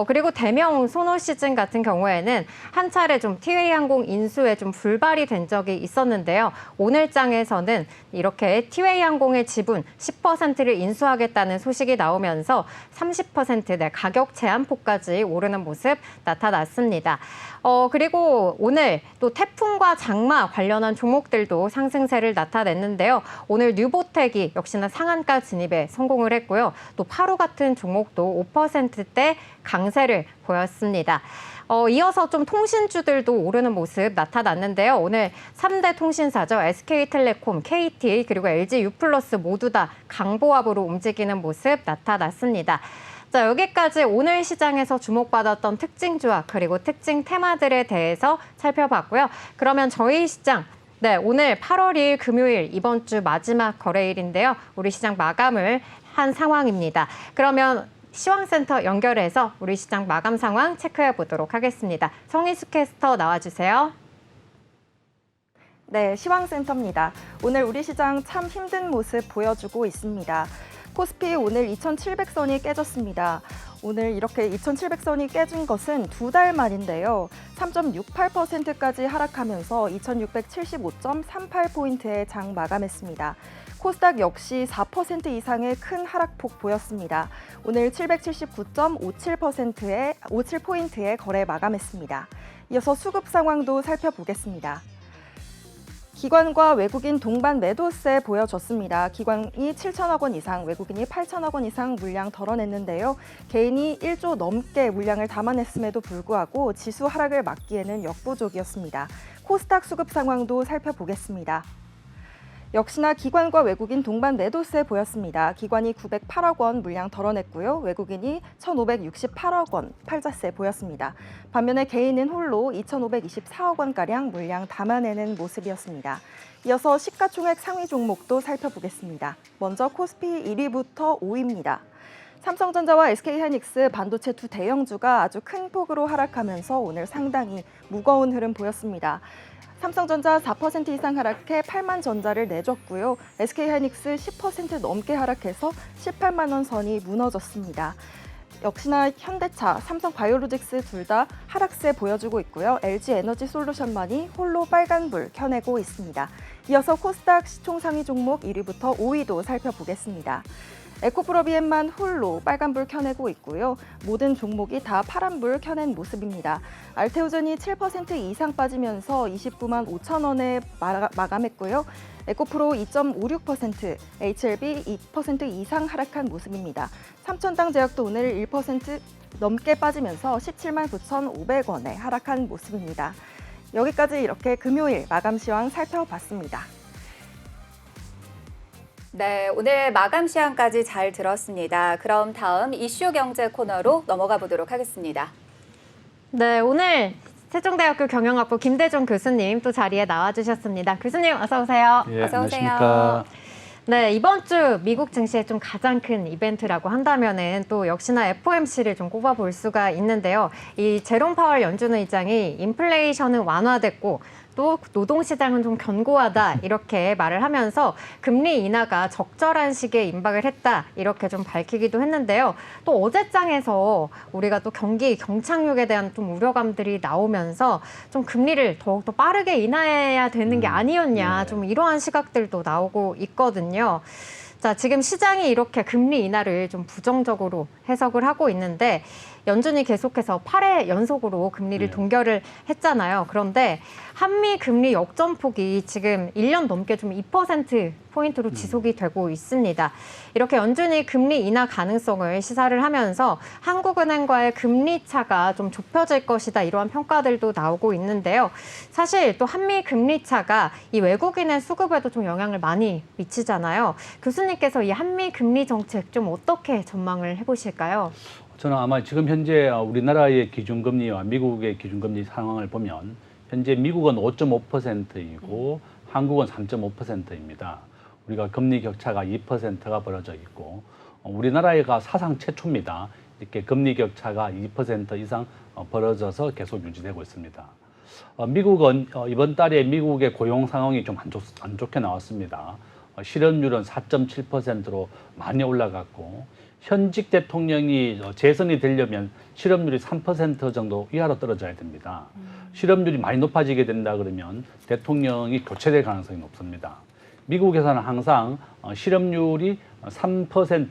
그리고 대명 소노 시즌 같은 경우에는 한 차례 좀 티웨이항공 인수에 좀 불발이 된 적이 있었는데요. 오늘 장에서는 이렇게 티웨이항공의 지분 10%를 인수하겠다는 소식이 나오면서 30% 내 가격 제한폭까지 오르는 모습 나타났습니다. 그리고 오늘 또 태풍과 장마 관련한 종목들도 상승세를 나타냈는데요. 오늘 뉴보텍이 역시나 상한가 진입에 성공을 했고요. 또 파루 같은 종목도 5%대 강세를 보였습니다. 이어서 좀 통신주들도 오르는 모습 나타났는데요. 오늘 3대 통신사죠. SK텔레콤, KT 그리고 LG U+ 모두 다 강보합으로 움직이는 모습 나타났습니다. 자, 여기까지 오늘 시장에서 주목받았던 특징주와 그리고 특징 테마들에 대해서 살펴봤고요. 그러면 저희 시장 오늘 8월 2일 금요일 이번 주 마지막 거래일인데요. 우리 시장 마감을 한 상황입니다. 그러면 시황센터 연결해서 우리 시장 마감 상황 체크해 보도록 하겠습니다. 성희수 캐스터 나와주세요. 네, 시황센터입니다. 오늘 우리 시장 참 힘든 모습 보여주고 있습니다. 코스피 오늘 2,700선이 깨졌습니다. 오늘 이렇게 2,700선이 깨진 것은 2달 만인데요. 3.68%까지 하락하면서 2,675.38포인트에 장 마감했습니다. 코스닥 역시 4% 이상의 큰 하락폭 보였습니다. 오늘 770.57%의 거래 마감했습니다. 이어서 수급 상황도 살펴보겠습니다. 기관과 외국인 동반 매도세 보여줬습니다. 기관이 7천억 원 이상, 외국인이 8천억 원 이상 물량 덜어냈는데요. 개인이 1조 넘게 물량을 담아냈음에도 불구하고 지수 하락을 막기에는 역부족이었습니다. 코스닥 수급 상황도 살펴보겠습니다. 역시나 기관과 외국인 동반 매도세 보였습니다. 기관이 908억 원 물량 덜어냈고요. 외국인이 1,568억 원 팔자세 보였습니다. 반면에 개인은 홀로 2,524억 원가량 물량 담아내는 모습이었습니다. 이어서 시가총액 상위 종목도 살펴보겠습니다. 먼저 코스피 1위부터 5위입니다. 삼성전자와 SK하이닉스 반도체 두 대형주가 아주 큰 폭으로 하락하면서 오늘 상당히 무거운 흐름 보였습니다. 삼성전자 4% 이상 하락해 8만 전자를 내줬고요. SK하이닉스 10% 넘게 하락해서 18만 원 선이 무너졌습니다. 역시나 현대차, 삼성바이오로직스 둘 다 하락세 보여주고 있고요. LG에너지솔루션만이 홀로 빨간불 켜내고 있습니다. 이어서 코스닥 시총 상위 종목 1위부터 5위도 살펴보겠습니다. 에코프로비엠만 홀로 빨간불 켜내고 있고요. 모든 종목이 다 파란불 켜낸 모습입니다. 알테오전이 7% 이상 빠지면서 29만 5천 원에 마감했고요. 에코프로 2.56%, HLB 2% 이상 하락한 모습입니다. 삼천당제약도 오늘 1% 넘게 빠지면서 17만 9,500원에 하락한 모습입니다. 여기까지 이렇게 금요일 마감 시황 살펴봤습니다. 네, 오늘 마감 시황까지 잘 들었습니다. 그럼 다음 이슈 경제 코너로 넘어가 보도록 하겠습니다. 네, 오늘 세종대학교 경영학부 김대중 교수님 또 자리에 나와주셨습니다. 교수님 어서 오세요. 예, 어서 오세요. 안녕하십니까. 네, 이번 주 미국 증시의 좀 가장 큰 이벤트라고 한다면은 또 역시나 FOMC를 좀 꼽아볼 수가 있는데요. 이 제롬 파월 연준 의장이 인플레이션은 완화됐고 또 노동시장은 좀 견고하다 이렇게 말을 하면서 금리 인하가 적절한 시기에 임박을 했다 이렇게 좀 밝히기도 했는데요. 또 어제장에서 우리가 또 경기 경착륙에 대한 좀 우려감들이 나오면서 좀 금리를 더욱더 빠르게 인하해야 되는 게 아니었냐 좀 이러한 시각들도 나오고 있거든요. 자, 지금 시장이 이렇게 금리 인하를 좀 부정적으로 해석을 하고 있는데 연준이 계속해서 8회 연속으로 금리를 동결을 했잖아요. 그런데 한미 금리 역전폭이 지금 1년 넘게 좀 2%포인트로 지속이 되고 있습니다. 이렇게 연준이 금리 인하 가능성을 시사를 하면서 한국은행과의 금리 차가 좀 좁혀질 것이다 이러한 평가들도 나오고 있는데요. 사실 또 한미 금리 차가 이 외국인의 수급에도 좀 영향을 많이 미치잖아요. 교수님께서 이 한미 금리 정책 좀 어떻게 전망을 해보실까요? 저는 아마 지금 현재 우리나라의 기준금리와 미국의 기준금리 상황을 보면 현재 미국은 5.5%이고 한국은 3.5%입니다. 우리가 금리 격차가 2%가 벌어져 있고 우리나라가 사상 최초입니다. 이렇게 금리 격차가 2% 이상 벌어져서 계속 유지되고 있습니다. 미국은 이번 달에 미국의 고용 상황이 좀 안 좋게 나왔습니다. 실업률은 4.7%로 많이 올라갔고 현직 대통령이 재선이 되려면 실업률이 3% 정도 이하로 떨어져야 됩니다. 실업률이 많이 높아지게 된다 그러면 대통령이 교체될 가능성이 높습니다. 미국에서는 항상 실업률이 3%,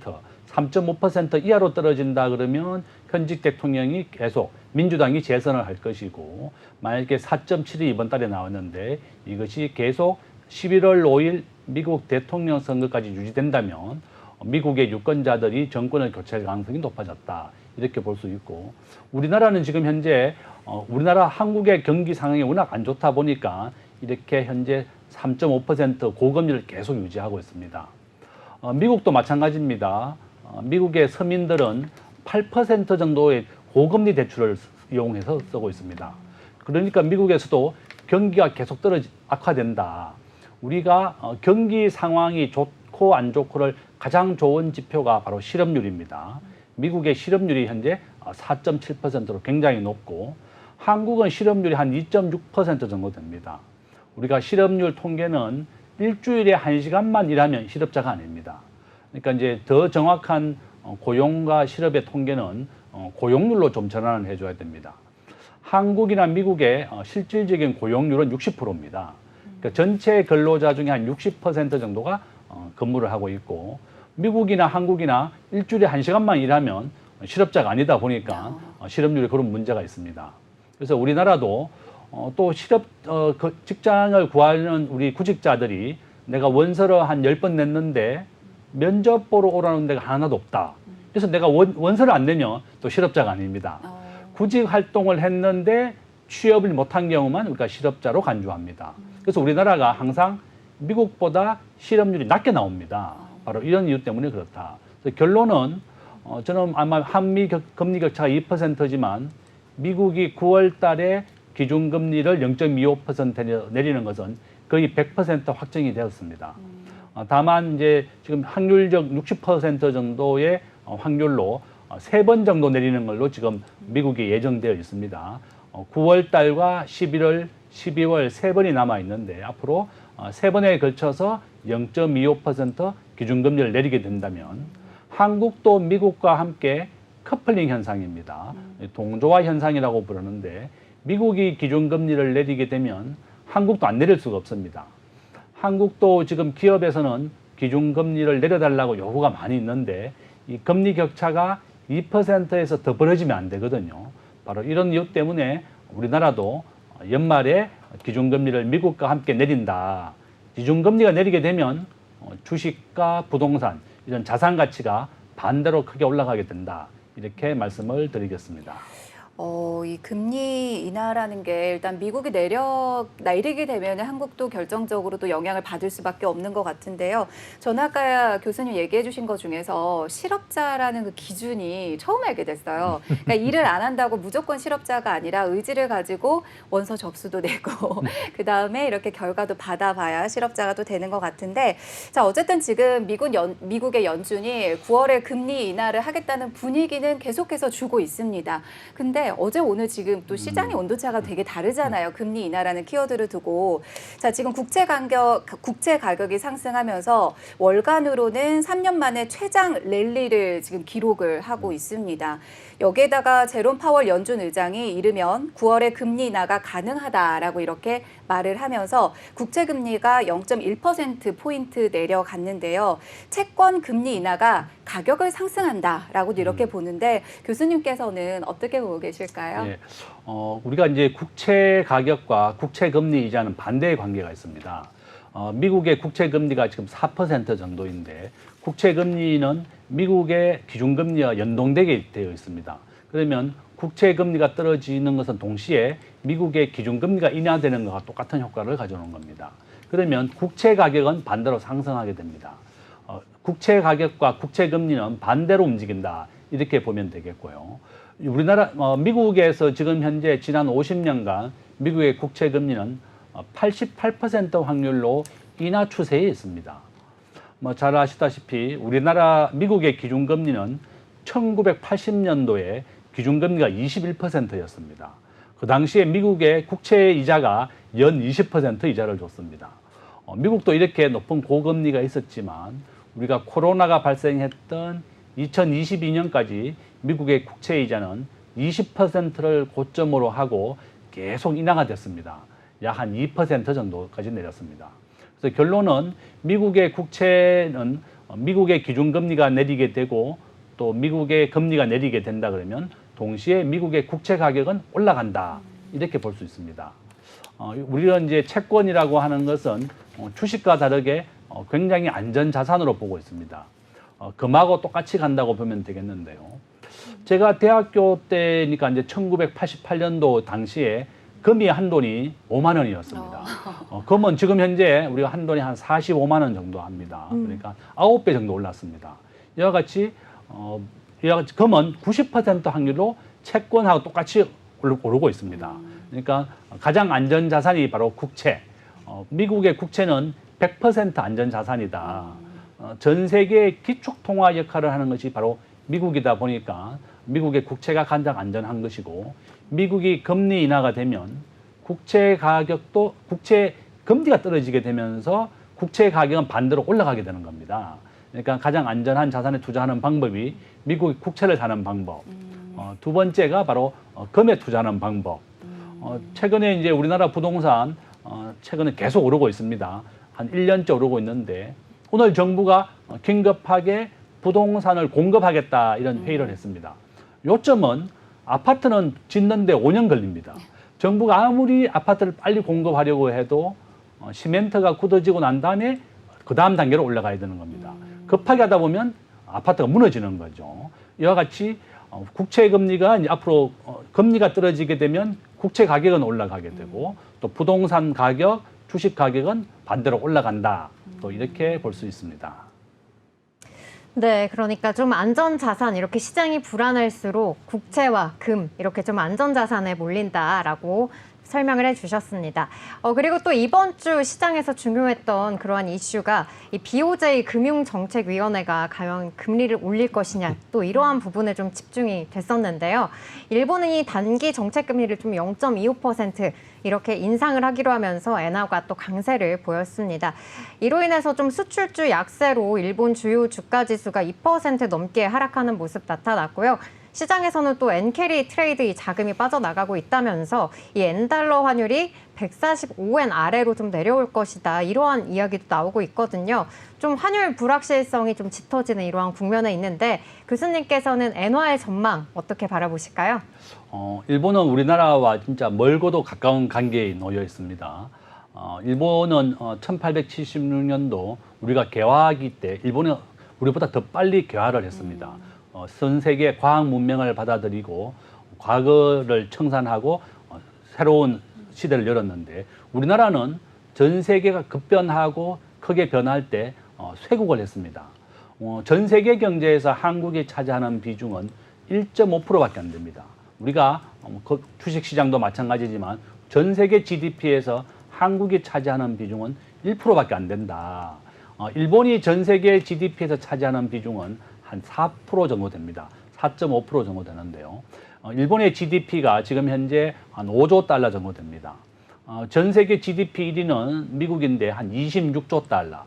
3.5% 이하로 떨어진다 그러면 현직 대통령이 계속 민주당이 재선을 할 것이고 만약에 4.7이 이번 달에 나왔는데 이것이 계속 11월 5일 미국 대통령 선거까지 유지된다면 미국의 유권자들이 정권을 교체할 가능성이 높아졌다. 이렇게 볼 수 있고 우리나라는 지금 현재 우리나라 한국의 경기 상황이 워낙 안 좋다 보니까 이렇게 현재 3.5% 고금리를 계속 유지하고 있습니다. 미국도 마찬가지입니다. 미국의 서민들은 8% 정도의 고금리 대출을 이용해서 쓰고 있습니다. 그러니까 미국에서도 경기가 계속 악화된다. 우리가 경기 상황이 좋고 안 좋고를 가장 좋은 지표가 바로 실업률입니다. 미국의 실업률이 현재 4.7%로 굉장히 높고 한국은 실업률이 한 2.6% 정도 됩니다. 우리가 실업률 통계는 일주일에 1시간만 일하면 실업자가 아닙니다. 그러니까 이제 더 정확한 고용과 실업의 통계는 고용률로 좀 전환을 해줘야 됩니다. 한국이나 미국의 실질적인 고용률은 60%입니다. 그러니까 전체 근로자 중에 한 60% 정도가 근무를 하고 있고 미국이나 한국이나 일주일에 1시간만 일하면 실업자가 아니다 보니까 실업률에 그런 문제가 있습니다. 그래서 우리나라도 또 직장을 구하는 우리 구직자들이 내가 원서를 한 10번 냈는데 면접 보러 오라는 데가 하나도 없다. 그래서 내가 원서를 안 내면 또 실업자가 아닙니다. 구직 활동을 했는데 취업을 못한 경우만 우리가 실업자로 간주합니다. 그래서 우리나라가 항상 미국보다 실업률이 낮게 나옵니다. 바로 이런 이유 때문에 그렇다. 그래서 결론은 저는 아마 한미 금리 격차가 2%지만 미국이 9월 달에 기준금리를 0.25% 내리는 것은 거의 100% 확정이 되었습니다. 다만 이제 지금 확률적 60% 정도의 확률로 3번 정도 내리는 걸로 지금 미국이 예정되어 있습니다. 9월 달과 11월, 12월 3번이 남아 있는데 앞으로 3번에 걸쳐서 0.25% 기준금리를 내리게 된다면 한국도 미국과 함께 커플링 현상입니다. 동조화 현상이라고 부르는데 미국이 기준금리를 내리게 되면 한국도 안 내릴 수가 없습니다. 한국도 지금 기업에서는 기준금리를 내려달라고 요구가 많이 있는데 이 금리 격차가 2%에서 더 벌어지면 안 되거든요. 바로 이런 이유 때문에 우리나라도 연말에 기준금리를 미국과 함께 내린다. 기준금리가 내리게 되면 주식과 부동산, 이런 자산 가치가 반대로 크게 올라가게 된다. 이렇게 말씀을 드리겠습니다. 이 금리 인하라는 게 일단 미국이 내리게 되면 한국도 결정적으로 또 영향을 받을 수밖에 없는 것 같은데요. 전 아까 교수님 얘기해 주신 것 중에서 실업자라는 그 기준이 처음 알게 됐어요. 그러니까 일을 안 한다고 무조건 실업자가 아니라 의지를 가지고 원서 접수도 내고 그다음에 이렇게 결과도 받아봐야 실업자가 또 되는 것 같은데 자 어쨌든 지금 미국의 연준이 9월에 금리 인하를 하겠다는 분위기는 계속해서 주고 있습니다. 근데 어제 오늘 지금 또 시장의 온도차가 되게 다르잖아요. 금리 인하라는 키워드를 두고. 자, 지금 국채 가격이 상승하면서 월간으로는 3년 만에 최장 랠리를 지금 기록을 하고 있습니다. 여기에다가 제롬 파월 연준 의장이 이르면 9월에 금리 인하가 가능하다라고 이렇게 말을 하면서 국채 금리가 0.1%포인트 내려갔는데요. 채권 금리 인하가 가격을 상승한다라고도 이렇게 보는데 교수님께서는 어떻게 보고 계실까요? 네, 우리가 이제 국채 가격과 국채 금리 이자는 반대의 관계가 있습니다. 미국의 국채 금리가 지금 4% 정도인데 국채 금리는 미국의 기준 금리와 연동되게 되어 있습니다. 그러면 국채 금리가 떨어지는 것은 동시에 미국의 기준 금리가 인하되는 것과 똑같은 효과를 가져오는 겁니다. 그러면 국채 가격은 반대로 상승하게 됩니다. 국채 가격과 국채 금리는 반대로 움직인다. 이렇게 보면 되겠고요. 미국에서 지금 현재 지난 50년간 미국의 국채 금리는 88% 확률로 인하 추세에 있습니다. 잘 아시다시피 미국의 기준금리는 1980년도에 기준금리가 21%였습니다. 그 당시에 미국의 국채 이자가 연 20% 이자를 줬습니다. 미국도 이렇게 높은 고금리가 있었지만 우리가 코로나가 발생했던 2022년까지 미국의 국채 이자는 20%를 고점으로 하고 계속 인하가 됐습니다. 약 한 2% 정도까지 내렸습니다. 그래서 결론은 미국의 국채는 미국의 기준금리가 내리게 되고 또 미국의 금리가 내리게 된다 그러면 동시에 미국의 국채 가격은 올라간다. 이렇게 볼 수 있습니다. 우리는 이제 채권이라고 하는 것은 주식과 다르게 굉장히 안전 자산으로 보고 있습니다. 금하고 똑같이 간다고 보면 되겠는데요. 제가 대학교 때니까 이제 1988년도 당시에 금이 한 돈이 5만 원이었습니다. 금은 지금 현재 우리가 한 돈이 한 45만 원 정도 합니다. 그러니까 9배 정도 올랐습니다. 이와 같이 금은 90% 확률로 채권하고 똑같이 오르고 있습니다. 그러니까 가장 안전 자산이 바로 국채. 미국의 국채는 100% 안전 자산이다. 전 세계의 기축통화 역할을 하는 것이 바로 미국이다 보니까 미국의 국채가 가장 안전한 것이고 미국이 금리 인하가 되면 국채 금리가 떨어지게 되면서 국채 가격은 반대로 올라가게 되는 겁니다. 그러니까 가장 안전한 자산에 투자하는 방법이 미국의 국채를 사는 방법. 두 번째가 바로 금에 투자하는 방법. 최근에 이제 우리나라 부동산 최근에 계속 오르고 있습니다. 한 1년째 오르고 있는데 오늘 정부가 긴급하게 부동산을 공급하겠다 이런 회의를 했습니다. 요점은 아파트는 짓는데 5년 걸립니다. 정부가 아무리 아파트를 빨리 공급하려고 해도 시멘트가 굳어지고 난 다음에 그 다음 단계로 올라가야 되는 겁니다. 급하게 하다 보면 아파트가 무너지는 거죠. 이와 같이 국채 금리가 이제 앞으로 금리가 떨어지게 되면 국채 가격은 올라가게 되고 또 부동산 가격, 주식 가격은 반대로 올라간다. 또 이렇게 볼 수 있습니다. 네, 그러니까 좀 안전자산, 이렇게 시장이 불안할수록 국채와 금, 이렇게 좀 안전자산에 몰린다라고 설명을 해주셨습니다. 그리고 또 이번 주 시장에서 중요했던 그러한 이슈가 이 BOJ 금융정책위원회가 과연 금리를 올릴 것이냐, 또 이러한 부분에 좀 집중이 됐었는데요. 일본은이 단기 정책금리를 좀 0.25% 이렇게 인상을 하기로 하면서 엔화가 또 강세를 보였습니다. 이로 인해서 좀 수출주 약세로 일본 주요 주가 지수가 2% 넘게 하락하는 모습 나타났고요. 시장에서는 또 엔캐리 트레이드 이 자금이 빠져나가고 있다면서 이 엔달러 환율이 145엔 아래로 좀 내려올 것이다. 이러한 이야기도 나오고 있거든요. 좀 환율 불확실성이 좀 짙어지는 이러한 국면에 있는데 교수님께서는 엔화의 전망 어떻게 바라보실까요? 일본은 우리나라와 진짜 멀고도 가까운 관계에 놓여 있습니다. 일본은 1876년도 우리가 개화하기 때 일본은 우리보다 더 빨리 개화를 했습니다. 전 세계 과학 문명을 받아들이고 과거를 청산하고 새로운 시대를 열었는데 우리나라는 전 세계가 급변하고 크게 변할 때 쇄국을 했습니다. 전 세계 경제에서 한국이 차지하는 비중은 1.5%밖에 안 됩니다. 우리가 주식시장도 마찬가지지만 전 세계 GDP에서 한국이 차지하는 비중은 1%밖에 안 된다. 일본이 전 세계 GDP에서 차지하는 비중은 한 4% 정도 됩니다. 4.5% 정도 되는데요. 일본의 GDP가 지금 현재 한 5조 달러 정도 됩니다. 전 세계 GDP 1위는 미국인데 한 26조 달러,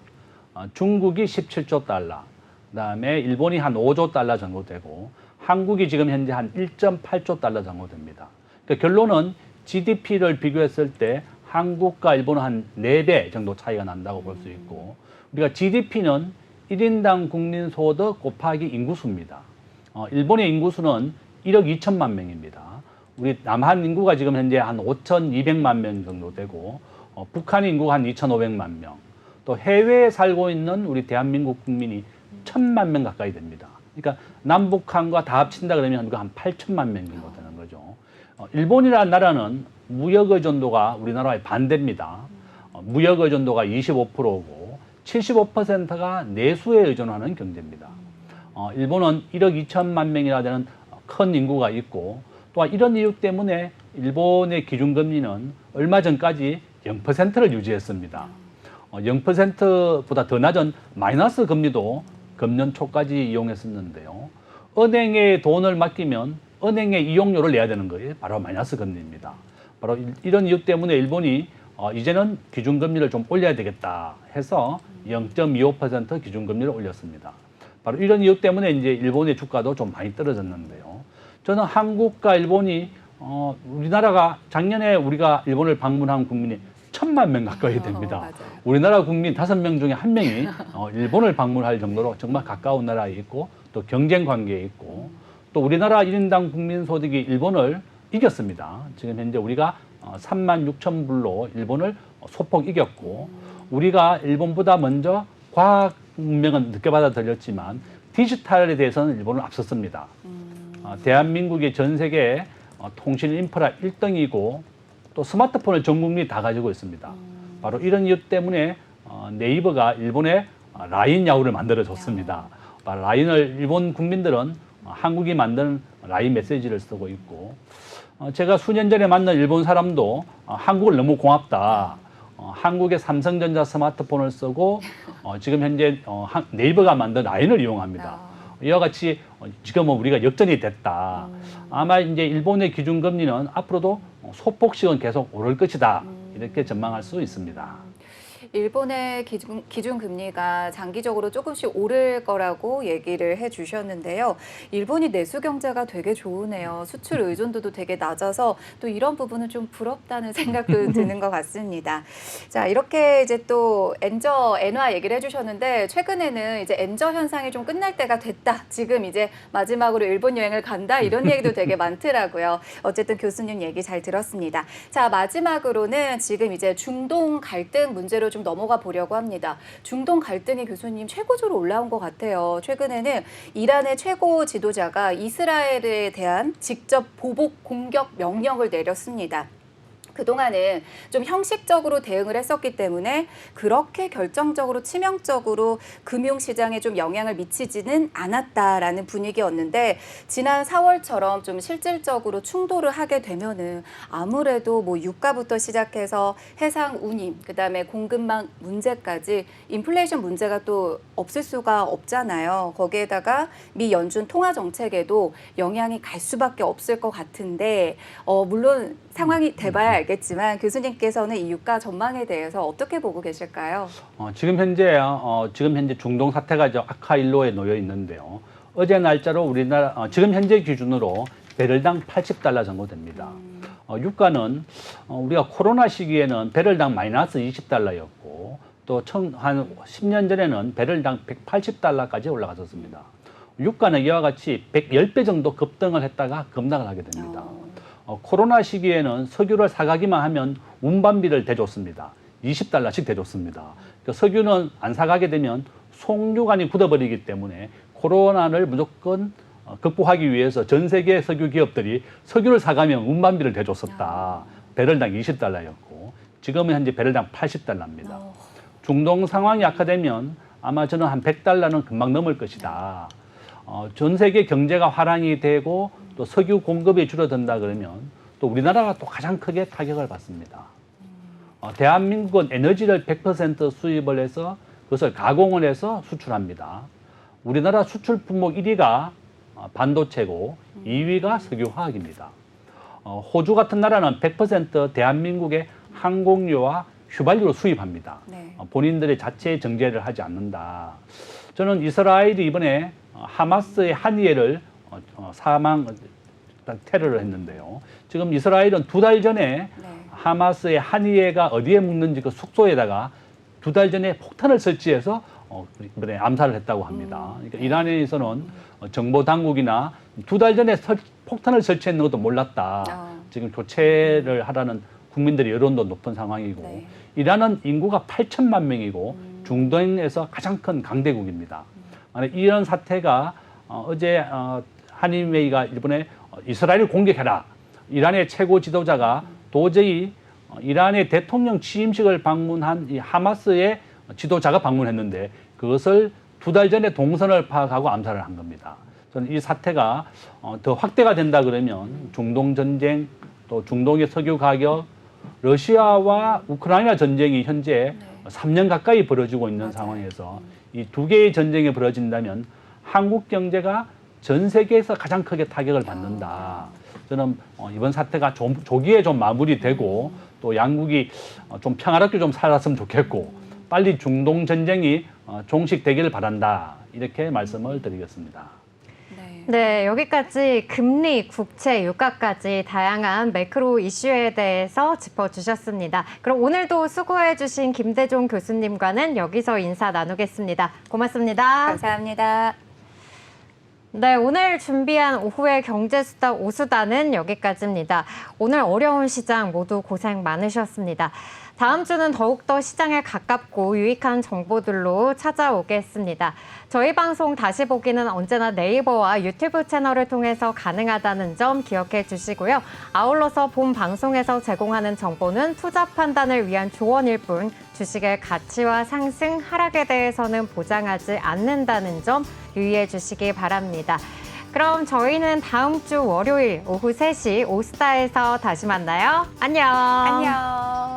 중국이 17조 달러, 그다음에 일본이 한 5조 달러 정도 되고 한국이 지금 현재 한 1.8조 달러 정도 됩니다. 그러니까 결론은 GDP를 비교했을 때 한국과 일본은 한 4배 정도 차이가 난다고 볼 수 있고 우리가 GDP는 1인당 국민소득 곱하기 인구수입니다. 일본의 인구수는 1억 2천만 명입니다. 우리 남한 인구가 지금 현재 한 5,200만 명 정도 되고 북한 인구가 한 2,500만 명, 또 해외에 살고 있는 우리 대한민국 국민이 1,000만 명 가까이 됩니다. 그러니까 남북한과 다 합친다 그러면 우리가 한 8천만 명 정도 되는 거죠. 일본이라는 나라는 무역 의존도가 우리나라의 반대입니다. 무역 의존도가 25%고 75%가 내수에 의존하는 경제입니다. 일본은 1억 2천만 명이나 되는 큰 인구가 있고 또한 이런 이유 때문에 일본의 기준금리는 얼마 전까지 0%를 유지했습니다. 0%보다 더 낮은 마이너스 금리도 금년 초까지 이용했었는데요. 은행에 돈을 맡기면 은행의 이용료를 내야 되는 거예요. 바로 마이너스 금리입니다. 바로 이런 이유 때문에 일본이 이제는 기준금리를 좀 올려야 되겠다 해서 0.25% 기준금리를 올렸습니다. 바로 이런 이유 때문에 이제 일본의 주가도 좀 많이 떨어졌는데요. 저는 한국과 일본이 우리나라가 작년에 우리가 일본을 방문한 국민이 1,000만 명 가까이 됩니다. 우리나라 국민 5명 중에 1명이 일본을 방문할 정도로 정말 가까운 나라에 있고 또 경쟁 관계에 있고 또 우리나라 1인당 국민 소득이 일본을 이겼습니다. 지금 현재 우리가 36,000불로 일본을 소폭 이겼고 우리가 일본보다 먼저 과학 문명은 늦게 받아들였지만 디지털에 대해서는 일본을 앞섰습니다. 대한민국이 전 세계 통신 인프라 1등이고 또 스마트폰을 전 국민이 다 가지고 있습니다. 바로 이런 이유 때문에 네이버가 일본에 라인 야후를 만들어줬습니다. 라인을 일본 국민들은 한국이 만든 라인 메시지를 쓰고 있고 제가 수년 전에 만난 일본 사람도 한국을 너무 고맙다. 한국의 삼성전자 스마트폰을 쓰고 지금 현재 네이버가 만든 라인을 이용합니다. 이와 같이 지금은 우리가 역전이 됐다. 아마 이제 일본의 기준금리는 앞으로도 소폭씩은 계속 오를 것이다. 이렇게 전망할 수 있습니다. 일본의 기준 금리가 장기적으로 조금씩 오를 거라고 얘기를 해주셨는데요. 일본이 내수 경제가 되게 좋으네요. 수출 의존도도 되게 낮아서 또 이런 부분은 좀 부럽다는 생각도 드는 것 같습니다. 자, 이렇게 이제 또 엔화 얘기를 해주셨는데 최근에는 이제 엔저 현상이 좀 끝날 때가 됐다. 지금 이제 마지막으로 일본 여행을 간다. 이런 얘기도 되게 많더라고요. 어쨌든 교수님 얘기 잘 들었습니다. 자, 마지막으로는 지금 이제 중동 갈등 문제로 좀 넘어가 보려고 합니다. 중동 갈등이 교수님 최고조로 올라온 것 같아요. 최근에는 이란의 최고 지도자가 이스라엘에 대한 직접 보복 공격 명령을 내렸습니다. 그동안은 좀 형식적으로 대응을 했었기 때문에 그렇게 결정적으로 치명적으로 금융시장에 좀 영향을 미치지는 않았다라는 분위기였는데 지난 4월처럼 좀 실질적으로 충돌을 하게 되면은 아무래도 뭐 유가부터 시작해서 해상 운임, 그다음에 공급망 문제까지 인플레이션 문제가 또 없을 수가 없잖아요. 거기에다가 미 연준 통화 정책에도 영향이 갈 수밖에 없을 것 같은데 물론 상황이 돼봐야 알겠지만 교수님께서는 이 유가 전망에 대해서 어떻게 보고 계실까요? 지금 현재 중동 사태가 악화일로에 놓여 있는데요. 어제 날짜로 우리나라 지금 현재 기준으로 배럴당 80달러 정도 됩니다. 유가는 우리가 코로나 시기에는 배럴당 마이너스 20달러였고 또 한 10년 전에는 배럴당 180달러까지 올라갔었습니다. 유가는 이와 같이 10배 정도 급등을 했다가 급락을 하게 됩니다. 코로나 시기에는 석유를 사가기만 하면 운반비를 대줬습니다. 20달러씩 대줬습니다. 그러니까 석유는 안 사가게 되면 송유관이 굳어버리기 때문에 코로나를 무조건 극복하기 위해서 전 세계 석유 기업들이 석유를 사가면 운반비를 대줬었다. 배럴당 20달러였고 지금은 현재 배럴당 80달러입니다. 중동 상황이 악화되면 아마 저는 한 100달러는 금방 넘을 것이다. 전 세계 경제가 화랑이 되고 또 석유 공급이 줄어든다 그러면 또 우리나라가 또 가장 크게 타격을 받습니다. 대한민국은 에너지를 100% 수입을 해서 그것을 가공을 해서 수출합니다. 우리나라 수출 품목 1위가 반도체고 2위가 석유화학입니다. 호주 같은 나라는 100% 대한민국의 항공유와 휘발유를 수입합니다. 네. 본인들의 자체 정제를 하지 않는다. 저는 이스라엘이 이번에 하마스의 한이에를 테러를 했는데요. 지금 이스라엘은 2달 전에 하마스의 한이에가 어디에 묵는지 그 숙소에다가 2달 전에 폭탄을 설치해서 이번에 암살을 했다고 합니다. 그러니까 이란에서는 정보 당국이나 2달 전에 폭탄을 설치했는 것도 몰랐다. 지금 교체를 하라는 국민들의 여론도 높은 상황이고 네. 이란은 인구가 8천만 명이고 중동에서 가장 큰 강대국입니다. 이런 사태가 어제 한인회의가 일본에 이스라엘을 공격해라. 이란의 최고 지도자가 도저히 이란의 대통령 취임식을 방문한 이 하마스의 지도자가 방문했는데 그것을 2달 전에 동선을 파악하고 암살을 한 겁니다. 저는 이 사태가 더 확대가 된다 그러면 중동 전쟁, 또 중동의 석유 가격, 러시아와 우크라이나 전쟁이 현재 3년 가까이 벌어지고 있는 상황에서 이 두 개의 전쟁이 벌어진다면 한국 경제가 전 세계에서 가장 크게 타격을 받는다. 저는 이번 사태가 조기에 좀 마무리되고 또 양국이 좀 평화롭게 좀 살았으면 좋겠고 빨리 중동 전쟁이 종식되기를 바란다. 이렇게 말씀을 드리겠습니다. 네, 여기까지 금리, 국채, 유가까지 다양한 매크로 이슈에 대해서 짚어주셨습니다. 그럼 오늘도 수고해주신 김대종 교수님과는 여기서 인사 나누겠습니다. 고맙습니다. 감사합니다. 네, 오늘 준비한 오후의 경제수다 오수다는 여기까지입니다. 오늘 어려운 시장 모두 고생 많으셨습니다. 다음 주는 더욱더 시장에 가깝고 유익한 정보들로 찾아오겠습니다. 저희 방송 다시 보기는 언제나 네이버와 유튜브 채널을 통해서 가능하다는 점 기억해 주시고요. 아울러서 본 방송에서 제공하는 정보는 투자 판단을 위한 조언일 뿐 주식의 가치와 상승, 하락에 대해서는 보장하지 않는다는 점 유의해 주시기 바랍니다. 그럼 저희는 다음 주 월요일 오후 3시 오스타에서 다시 만나요. 안녕. 안녕.